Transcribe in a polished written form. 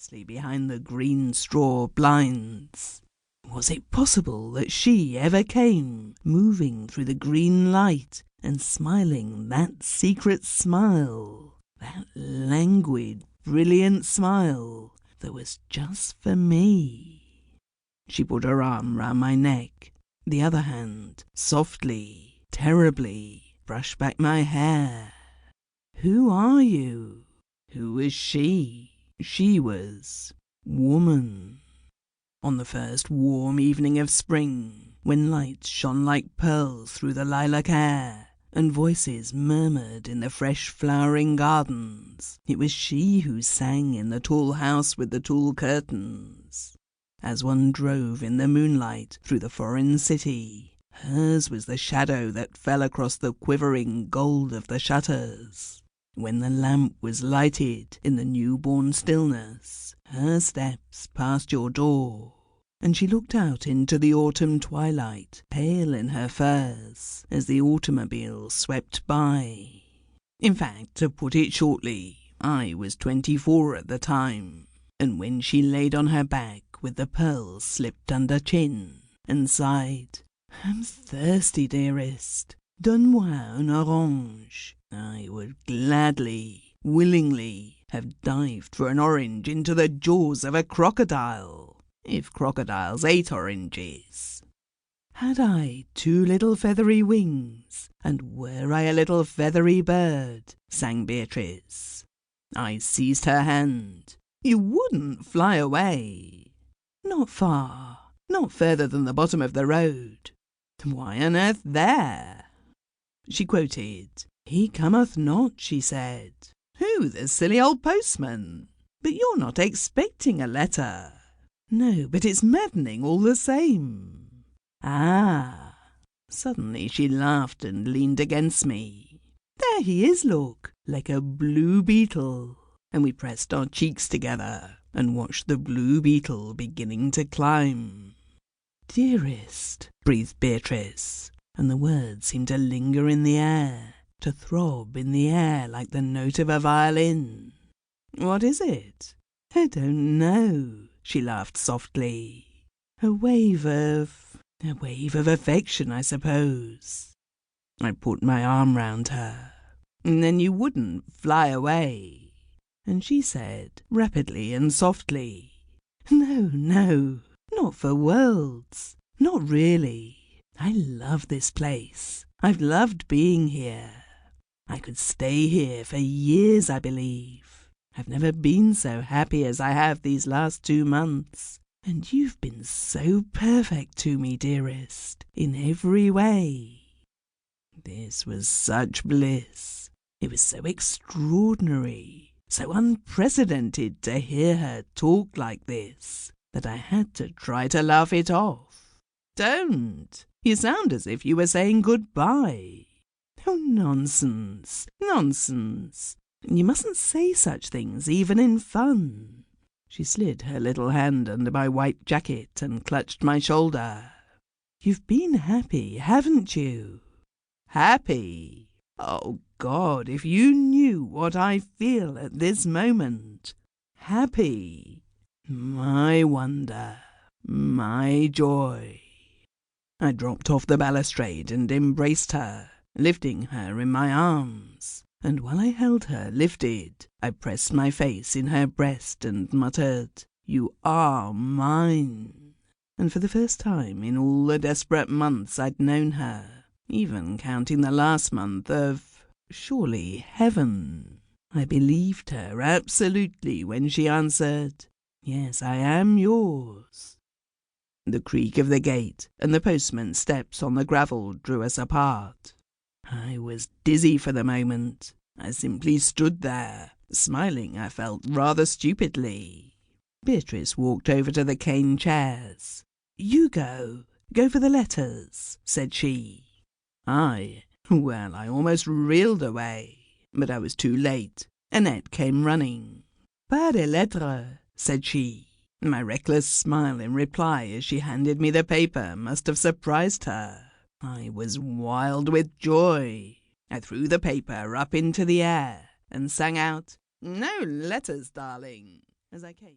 nervously behind the green straw blinds. Was it possible that she ever came, moving through the green light and smiling that secret smile, that languid, brilliant smile that was just for me? She put her arm round my neck. The other hand, softly, terribly, brushed back my hair. Who are you? Who was she? She was woman. On the first warm evening of spring, when lights shone like pearls through the lilac air, and voices murmured in the fresh flowering gardens, it was she who sang in the tall house with the tall curtains. As one drove in the moonlight through the foreign city, hers was the shadow that fell across the quivering gold of the shutters. When the lamp was lighted in the newborn stillness, her steps passed your door, and she looked out into the autumn twilight, pale in her furs, as the automobile swept by. In fact, to put it shortly, I was 24 at the time, and when she laid on her back with the pearls slipped under chin, and sighed, "I'm thirsty, dearest. Donne-moi un orange," I would gladly, willingly, have dived for an orange into the jaws of a crocodile, if crocodiles ate oranges. Had I 2 little feathery wings, and were I a little feathery bird, sang Beatrice. I seized her hand. You wouldn't fly away. Not far, not further than the bottom of the road. Why on earth there? She quoted, "He cometh not," she said. Who, the silly old postman? But you're not expecting a letter. No, but it's maddening all the same. Ah. Suddenly she laughed and leaned against me. There he is, look, like a blue beetle. And we pressed our cheeks together and watched the blue beetle beginning to climb. "Dearest," breathed Beatrice, and the words seemed to linger in the air, to throb in the air like the note of a violin. "What is it?" "I don't know," she laughed softly. A wave of affection, I suppose." I put my arm round her. "Then you wouldn't fly away?" And she said, rapidly and softly, "No, no, not for worlds. Not really. I love this place. I've loved being here. I could stay here for years, I believe. I've never been so happy as I have these last 2 months. And you've been so perfect to me, dearest, in every way." This was such bliss. It was so extraordinary, so unprecedented to hear her talk like this, that I had to try to laugh it off. "Don't! You sound as if you were saying goodbye." "Oh, nonsense, nonsense. You mustn't say such things even in fun." She slid her little hand under my white jacket and clutched my shoulder. "You've been happy, haven't you?" "Happy? Oh, God, if you knew what I feel at this moment. Happy. My wonder, my joy." I dropped off the balustrade and embraced her, lifting her in my arms. And while I held her lifted, I pressed my face in her breast and muttered, "You are mine." And for the first time in all the desperate months I'd known her, even counting the last month of, surely, heaven, I believed her absolutely when she answered, "Yes, I am yours." The creak of the gate and the postman's steps on the gravel drew us apart. I was dizzy for the moment. I simply stood there, smiling, I felt, rather stupidly. Beatrice walked over to the cane chairs. "You go for the letters," said she. Well, I almost reeled away, but I was too late. Annette came running. "Pas de lettres," said she. My reckless smile in reply as she handed me the paper must have surprised her. I was wild with joy. I threw the paper up into the air and sang out, "No letters, darling," as I came.